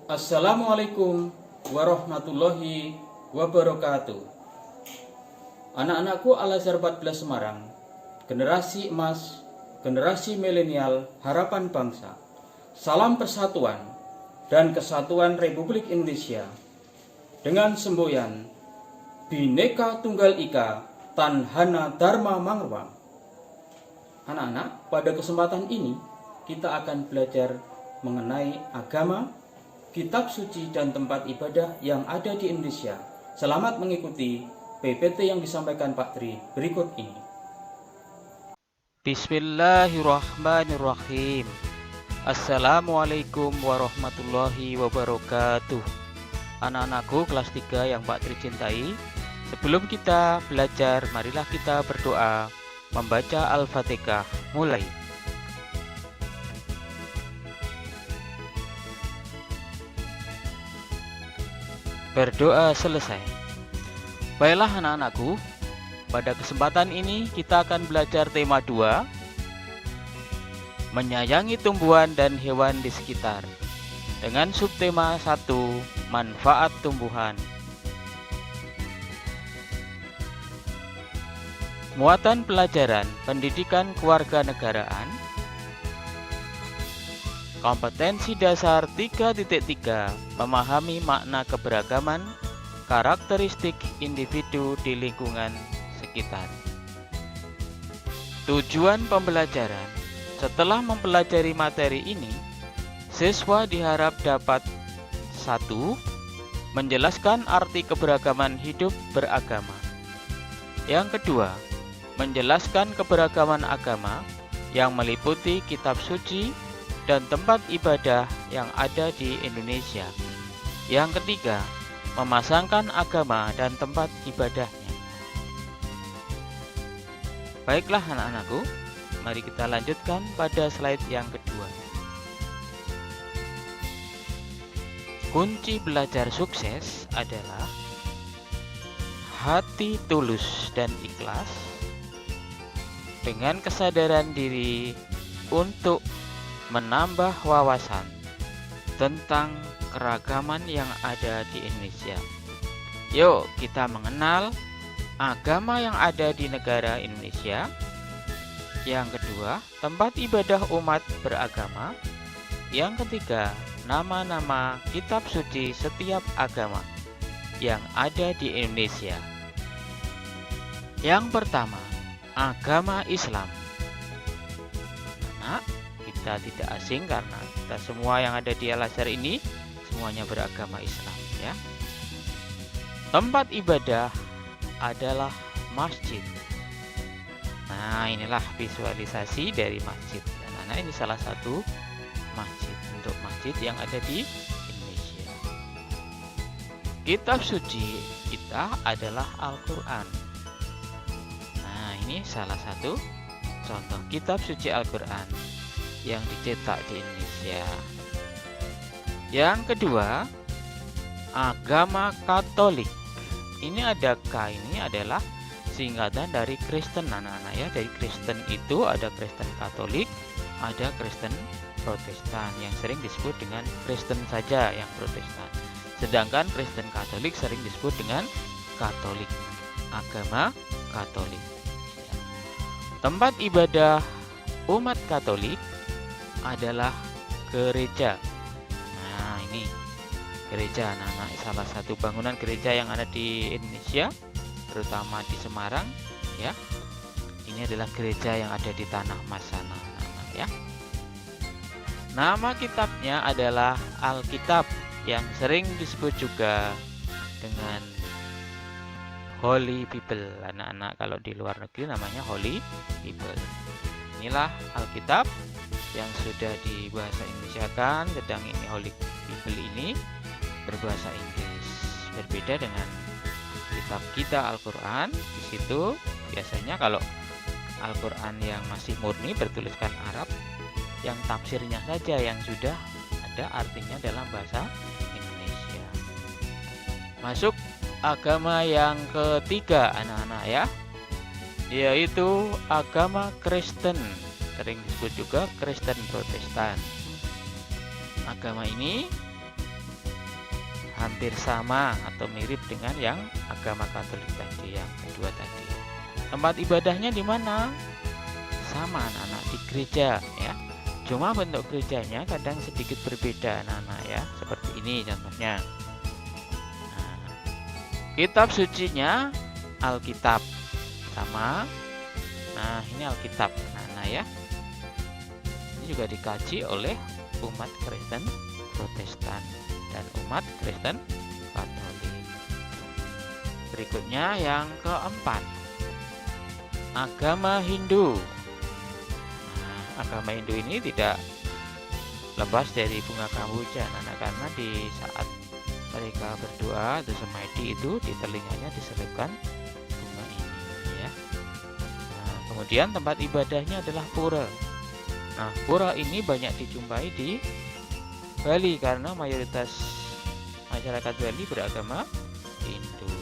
Assalamualaikum warahmatullahi wabarakatuh. Anak-anakku Al-Azhar 14 Semarang, generasi emas, generasi milenial, harapan bangsa. Salam persatuan dan kesatuan Republik Indonesia dengan semboyan Bhinneka Tunggal Ika Tanhana Dharma Mangruang. Anak-anak, pada kesempatan ini kita akan belajar mengenai agama, kitab suci dan tempat ibadah yang ada di Indonesia. Selamat mengikuti PPT yang disampaikan Pak Tri berikut ini. Bismillahirrahmanirrahim. Assalamualaikum warahmatullahi wabarakatuh. Anak-anakku kelas 3 yang Pak Tri cintai, sebelum kita belajar, marilah kita berdoa membaca Al-Fatihah. Mulai. Berdoa selesai. Baiklah anak-anakku, pada kesempatan ini kita akan belajar tema 2, menyayangi tumbuhan dan hewan di sekitar, dengan subtema 1, manfaat tumbuhan. Muatan pelajaran pendidikan kewarganegaraan, kompetensi dasar 3.3, memahami makna keberagaman, karakteristik individu di lingkungan sekitar. Tujuan pembelajaran: setelah mempelajari materi ini, siswa diharap dapat 1. Menjelaskan arti keberagaman hidup beragama. Yang kedua, menjelaskan keberagaman agama yang meliputi kitab suci dan tempat ibadah yang ada di Indonesia. Yang ketiga, memasangkan agama dan tempat ibadahnya. Baiklah anak-anakku, mari kita lanjutkan pada slide yang kedua. Kunci belajar sukses adalah hati tulus dan ikhlas, dengan kesadaran diri untuk menambah wawasan tentang keragaman yang ada di Indonesia. Yuk kita mengenal agama yang ada di negara Indonesia. Yang kedua, tempat ibadah umat beragama. Yang ketiga, nama-nama kitab suci setiap agama yang ada di Indonesia. Yang pertama, agama Islam. Nah, kita tidak asing karena kita semua yang ada di Al-Azhar ini semuanya beragama Islam, ya. Tempat ibadah adalah masjid. Nah, inilah visualisasi dari masjid. Dan anak ini salah satu masjid untuk masjid yang ada di Indonesia. Kitab suci kita adalah Al-Quran. Nah, ini salah satu contoh kitab suci Al-Quran yang dicetak di Indonesia. Yang kedua, agama Katolik. Ini ada K, ini adalah singkatan dari Kristen, anak-anak, ya. Dari Kristen itu ada Kristen Katolik, ada Kristen Protestan, yang sering disebut dengan Kristen saja yang Protestan. Sedangkan Kristen Katolik sering disebut dengan Katolik, agama Katolik. Tempat ibadah umat Katolik adalah gereja. Nah, ini gereja, anak-anak, salah satu bangunan gereja yang ada di Indonesia, terutama di Semarang, ya. Ini adalah gereja yang ada di Tanah Mas sana, anak-anak, ya. Nama kitabnya adalah Alkitab, yang sering disebut juga dengan Holy Bible, anak-anak. Kalau di luar negeri namanya Holy Bible. Inilah Alkitab yang sudah dibahasa Indonesiakan, sedang ini Holy Bible ini berbahasa Inggris. Berbeda dengan kitab kita Al-Quran. Di situ biasanya kalau Al-Quran yang masih murni bertuliskan Arab, yang tafsirnya saja yang sudah ada artinya dalam bahasa Indonesia. Masuk agama yang ketiga, anak-anak, ya. yaitu agama Kristen, sering disebut juga Kristen Protestan. Agama ini hampir sama atau mirip dengan yang agama Katolik tadi, yang kedua tadi. Tempat ibadahnya di mana? Sama anak-anak, di gereja ya. Cuma bentuk gerejanya kadang sedikit berbeda anak-anak ya. Seperti ini contohnya. Nah, kitab sucinya Alkitab sama. Nah, ini Alkitab anak-anak ya. Ini juga dikaji oleh umat Kristen Protestan dan umat Kristen Katolik. Berikutnya yang keempat, agama Hindu. Nah, agama Hindu ini tidak lepas dari bunga kamboja, karena di saat mereka berdoa atau semedi itu di telinganya diselipkan bunga ini ya. Nah, kemudian tempat ibadahnya adalah pura. Nah, pura ini banyak dijumpai di Bali karena mayoritas masyarakat Bali beragama Hindu.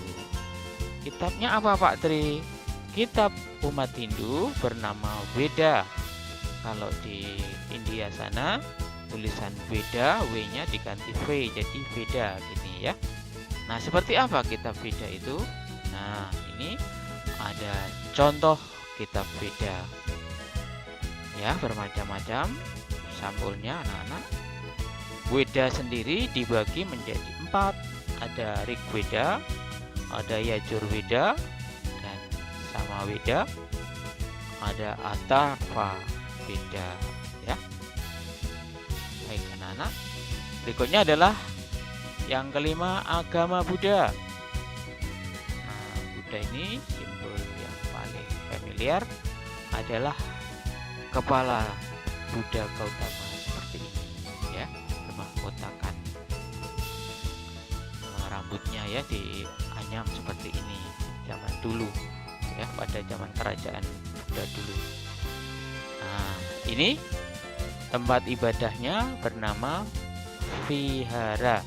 Kitabnya apa Pak Tri? Kitab umat Hindu bernama Veda. Kalau di India sana tulisan Veda, W-nya diganti V jadi Veda gini ya. Nah, seperti apa kitab Veda itu? Nah, ini ada contoh kitab Veda. Ya, bermacam-macam sampulnya anak-anak. Veda sendiri dibagi menjadi 4. Ada Rig Veda, ada Yajur Veda, dan Samaveda, ada Atharva Veda ya. Baik anak-anak. Berikutnya adalah yang kelima, agama Buddha. Nah, Buddha ini simbol yang paling familiar adalah kepala Buddha Gautama seperti ini ya, bermahkotakan rambutnya ya dianyam seperti ini zaman dulu ya, pada zaman kerajaan Buddha dulu. Nah, ini tempat ibadahnya bernama Vihara.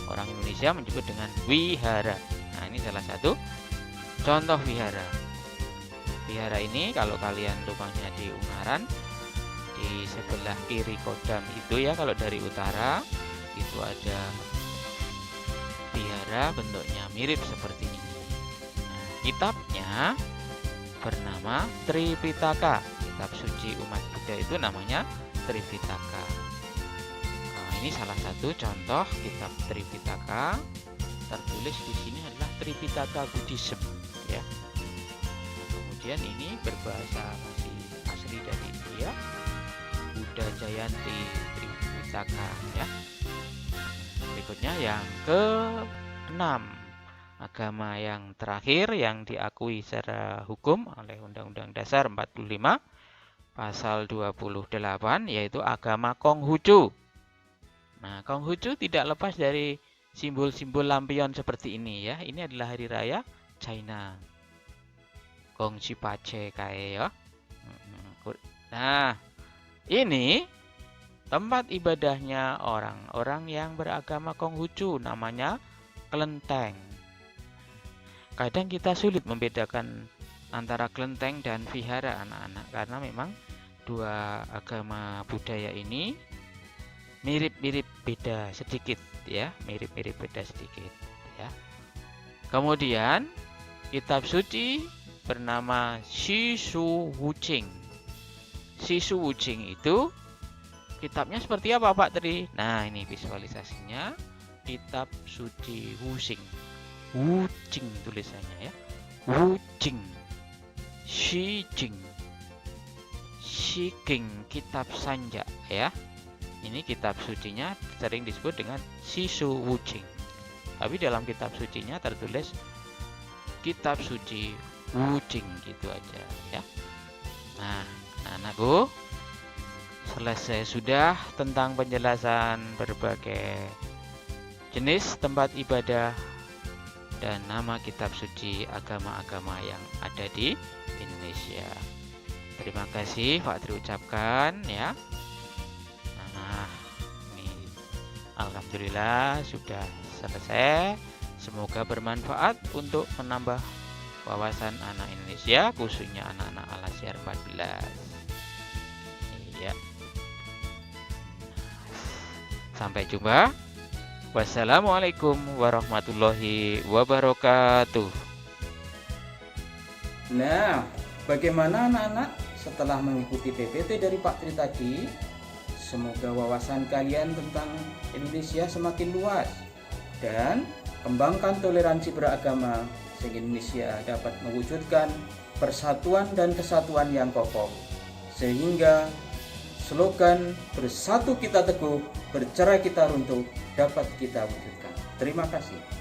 Orang Indonesia menyebut dengan wihara. Nah, ini salah satu contoh vihara. Vihara ini kalau kalian rumahnya di Ungaran, di sebelah kiri Kodam itu ya, kalau dari utara itu ada vihara, bentuknya mirip seperti ini. Nah, kitabnya bernama Tripitaka. Kitab suci umat Buddha itu namanya Tripitaka. Nah, ini salah satu contoh kitab Tripitaka. Tertulis di sini adalah Tripitaka Buddhism ya. Kemudian ini berbahasa masih asli dari India, Buddha Jayanti Tripitaka ya. Berikutnya yang ke-6, agama yang terakhir yang diakui secara hukum oleh Undang-Undang Dasar 45 pasal 28, yaitu agama Konghucu. Nah, Konghucu tidak lepas dari simbol-simbol lampion seperti ini ya. Ini adalah hari raya China. Gongxi Pace kae ya. Nah, ini tempat ibadahnya orang-orang yang beragama Konghucu, namanya kelenteng. Kadang kita sulit membedakan antara kelenteng dan vihara anak-anak, karena memang dua agama budaya ini mirip-mirip beda sedikit ya, mirip-mirip beda sedikit ya. Kemudian kitab suci bernama Shishu Wuching. Shishu Wuching itu kitabnya seperti apa Pak Tri? Nah, ini visualisasinya kitab suci Wuching. Wuching tulisannya ya. Wuching. Shijing. Shiking, kitab Sanja ya. Ini kitab sucinya sering disebut dengan Shishu Wuching. Tapi dalam kitab sucinya tertulis kitab suci Wuching gitu aja ya. Nah, anak-anakku, selesai sudah tentang penjelasan berbagai jenis tempat ibadah dan nama kitab suci agama-agama yang ada di Indonesia. Terima kasih Pak Tri ucapkan ya. Nah, ini alhamdulillah sudah selesai. Semoga bermanfaat untuk menambah wawasan anak Indonesia, khususnya anak-anak Al-Azhar 14. Iya. Sampai jumpa. Wassalamualaikum warahmatullahi wabarakatuh. Nah, bagaimana anak-anak setelah mengikuti PPT dari Pak Tri tadi? Semoga wawasan kalian tentang Indonesia semakin luas dan kembangkan toleransi beragama sehingga Indonesia dapat mewujudkan persatuan dan kesatuan yang kokoh, sehingga slogan bersatu kita teguh, bercerai kita runtuh dapat kita wujudkan. Terima kasih.